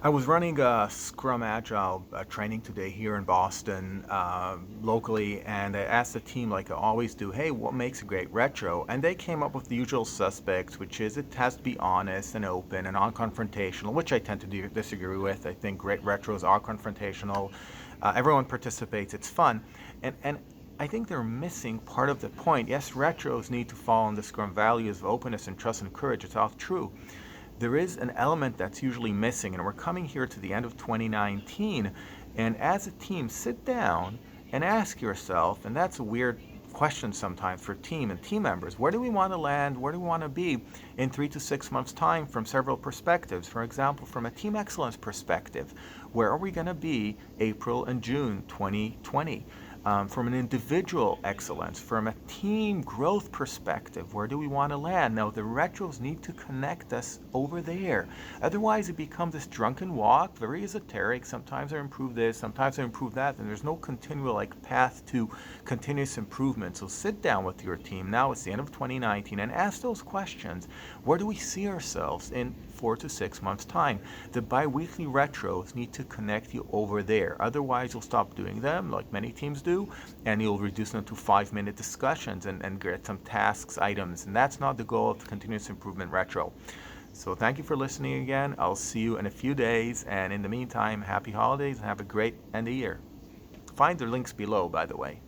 I was running a Scrum Agile training today here in Boston, locally, and I asked the team, like I always do, hey, what makes a great retro? And they came up with the usual suspects, which is it has to be honest and open and non-confrontational, which I tend to disagree with. I think great retros are confrontational. Everyone participates. It's fun, and I think they're missing part of the point. Yes, retros need to fall on the Scrum values of openness and trust and courage. It's all true. There is an element that's usually missing, and we're coming here to the end of 2019. And as a team, sit down and ask yourself, and that's a weird question sometimes for team and team members, where do we want to land? Where do we want to be in 3 to 6 months' time from several perspectives? For example, from a team excellence perspective, where are we going to be April and June 2020? From an individual excellence, from a team growth perspective, where do we want to land? Now, the retros need to connect us over there. Otherwise, it becomes this drunken walk, very esoteric. Sometimes I improve this, sometimes I improve that, and there's no continual path to continuous improvement. So sit down with your team. Now it's the end of 2019 and ask those questions. Where do we see ourselves in 4 to 6 months' time? The bi-weekly retros need to connect you over there. Otherwise, you'll stop doing them, like many teams do, and you'll reduce them to 5-minute discussions and get some tasks, items. And that's not the goal of the continuous improvement retro. So thank you for listening again. I'll see you in a few days. And in the meantime, happy holidays and have a great end of year. Find the links below, by the way.